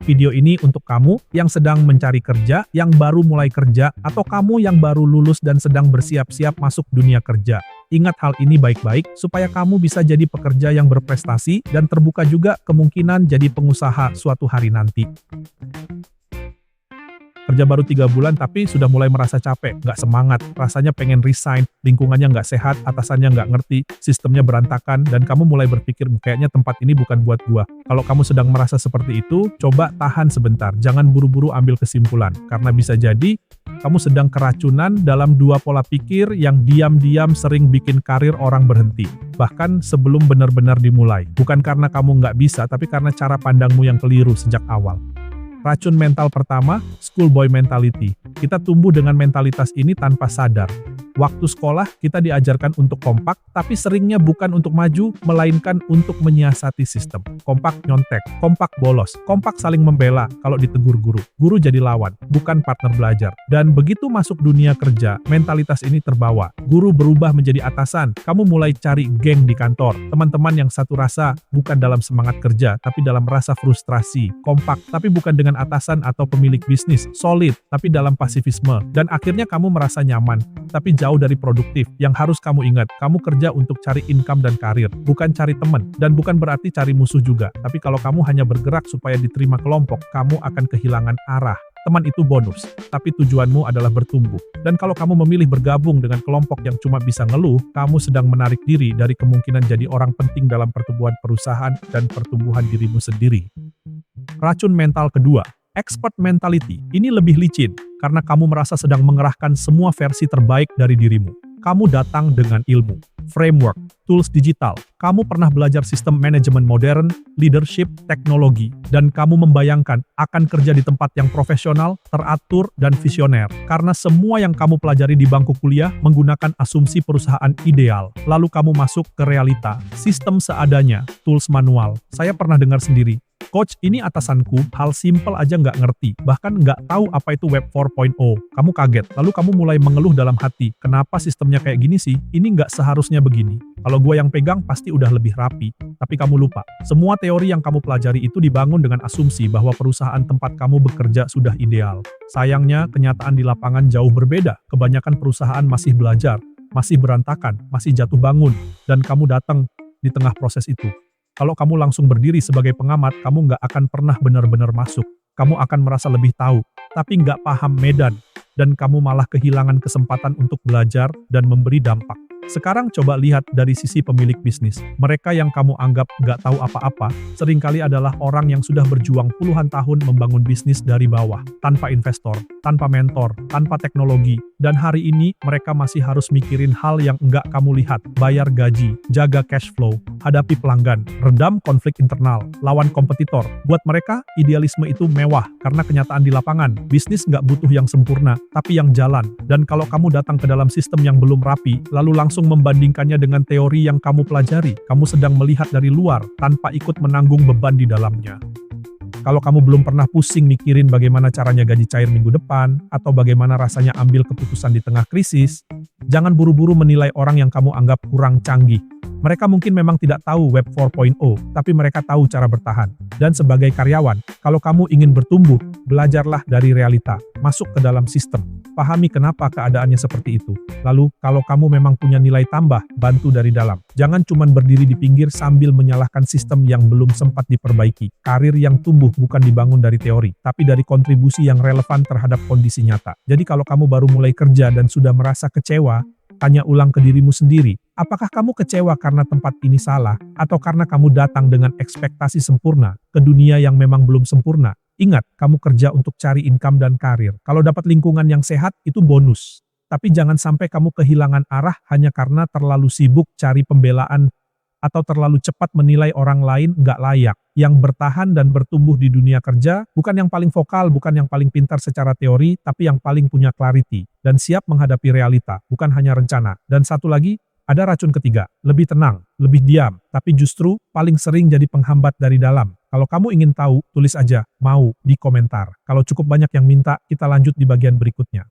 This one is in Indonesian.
Video ini untuk kamu yang sedang mencari kerja, yang baru mulai kerja, atau kamu yang baru lulus dan sedang bersiap-siap masuk dunia kerja. Ingat hal ini baik-baik, supaya kamu bisa jadi pekerja yang berprestasi, dan terbuka juga kemungkinan jadi pengusaha suatu hari nanti. Kerja baru 3 bulan tapi sudah mulai merasa capek, nggak semangat, rasanya pengen resign, lingkungannya nggak sehat, atasannya nggak ngerti, sistemnya berantakan, dan kamu mulai berpikir kayaknya tempat ini bukan buat gua. Kalau kamu sedang merasa seperti itu, coba tahan sebentar, jangan buru-buru ambil kesimpulan, karena bisa jadi kamu sedang keracunan dalam 2 pola pikir yang diam-diam sering bikin karir orang berhenti, bahkan sebelum benar-benar dimulai. Bukan karena kamu nggak bisa, tapi karena cara pandangmu yang keliru sejak awal. Racun mental pertama, schoolboy mentality. Kita tumbuh dengan mentalitas ini tanpa sadar. Waktu sekolah, kita diajarkan untuk kompak, tapi seringnya bukan untuk maju, melainkan untuk menyiasati sistem. Kompak nyontek, kompak bolos, kompak saling membela kalau ditegur guru. Guru jadi lawan, bukan partner belajar. Dan begitu masuk dunia kerja, mentalitas ini terbawa. Guru berubah menjadi atasan, kamu mulai cari geng di kantor. Teman-teman yang satu rasa, bukan dalam semangat kerja, tapi dalam rasa frustrasi. Kompak, tapi bukan dengan atasan atau pemilik bisnis. Solid, tapi dalam pasifisme. Dan akhirnya kamu merasa nyaman, tapi jauh dari produktif. Yang harus kamu ingat, kamu kerja untuk cari income dan karir, bukan cari teman, dan bukan berarti cari musuh juga. Tapi kalau kamu hanya bergerak supaya diterima kelompok, kamu akan kehilangan arah. Teman itu bonus, tapi tujuanmu adalah bertumbuh. Dan kalau kamu memilih bergabung dengan kelompok yang cuma bisa ngeluh, kamu sedang menarik diri dari kemungkinan jadi orang penting dalam pertumbuhan perusahaan dan pertumbuhan dirimu sendiri. Racun mental kedua, expert mentality. Ini lebih licin, karena kamu merasa sedang mengerahkan semua versi terbaik dari dirimu. Kamu datang dengan ilmu, framework, tools digital. Kamu pernah belajar sistem manajemen modern, leadership, teknologi, dan kamu membayangkan akan kerja di tempat yang profesional, teratur, dan visioner. Karena semua yang kamu pelajari di bangku kuliah menggunakan asumsi perusahaan ideal. Lalu kamu masuk ke realita, sistem seadanya, tools manual. Saya pernah dengar sendiri, "Coach, ini atasanku, hal simpel aja nggak ngerti, bahkan nggak tahu apa itu Web 4.0. Kamu kaget, lalu kamu mulai mengeluh dalam hati, kenapa sistemnya kayak gini sih? Ini nggak seharusnya begini. Kalau gue yang pegang pasti udah lebih rapi. Tapi kamu lupa, semua teori yang kamu pelajari itu dibangun dengan asumsi bahwa perusahaan tempat kamu bekerja sudah ideal. Sayangnya, kenyataan di lapangan jauh berbeda. Kebanyakan perusahaan masih belajar, masih berantakan, masih jatuh bangun, dan kamu datang di tengah proses itu. Kalau kamu langsung berdiri sebagai pengamat, kamu nggak akan pernah benar-benar masuk. Kamu akan merasa lebih tahu, tapi nggak paham medan, dan kamu malah kehilangan kesempatan untuk belajar dan memberi dampak. Sekarang coba lihat dari sisi pemilik bisnis. Mereka yang kamu anggap nggak tahu apa-apa, seringkali adalah orang yang sudah berjuang puluhan tahun membangun bisnis dari bawah, tanpa investor, tanpa mentor, tanpa teknologi, dan hari ini mereka masih harus mikirin hal yang nggak kamu lihat, bayar gaji, jaga cash flow, hadapi pelanggan, redam konflik internal, lawan kompetitor. Buat mereka, idealisme itu mewah, karena kenyataan di lapangan, bisnis nggak butuh yang sempurna, tapi yang jalan. Dan kalau kamu datang ke dalam sistem yang belum rapi, lalu langsung membandingkannya dengan teori yang kamu pelajari, kamu sedang melihat dari luar, tanpa ikut menanggung beban di dalamnya. Kalau kamu belum pernah pusing mikirin bagaimana caranya gaji cair minggu depan, atau bagaimana rasanya ambil keputusan di tengah krisis, jangan buru-buru menilai orang yang kamu anggap kurang canggih. Mereka mungkin memang tidak tahu Web 4.0, tapi mereka tahu cara bertahan. Dan sebagai karyawan, kalau kamu ingin bertumbuh, belajarlah dari realita, masuk ke dalam sistem, pahami kenapa keadaannya seperti itu. Lalu, kalau kamu memang punya nilai tambah, bantu dari dalam. Jangan cuma berdiri di pinggir sambil menyalahkan sistem yang belum sempat diperbaiki. Karir yang tumbuh bukan dibangun dari teori, tapi dari kontribusi yang relevan terhadap kondisi nyata. Jadi kalau kamu baru mulai kerja dan sudah merasa kecewa, tanya ulang ke dirimu sendiri, apakah kamu kecewa karena tempat ini salah, atau karena kamu datang dengan ekspektasi sempurna ke dunia yang memang belum sempurna? Ingat, kamu kerja untuk cari income dan karir. Kalau dapat lingkungan yang sehat, itu bonus. Tapi jangan sampai kamu kehilangan arah hanya karena terlalu sibuk cari pembelaan atau terlalu cepat menilai orang lain nggak layak. Yang bertahan dan bertumbuh di dunia kerja, bukan yang paling vokal, bukan yang paling pintar secara teori, tapi yang paling punya clarity, dan siap menghadapi realita, bukan hanya rencana. Dan satu lagi, ada racun ketiga, lebih tenang, lebih diam, tapi justru paling sering jadi penghambat dari dalam. Kalau kamu ingin tahu, tulis aja, mau, di komentar. Kalau cukup banyak yang minta, kita lanjut di bagian berikutnya.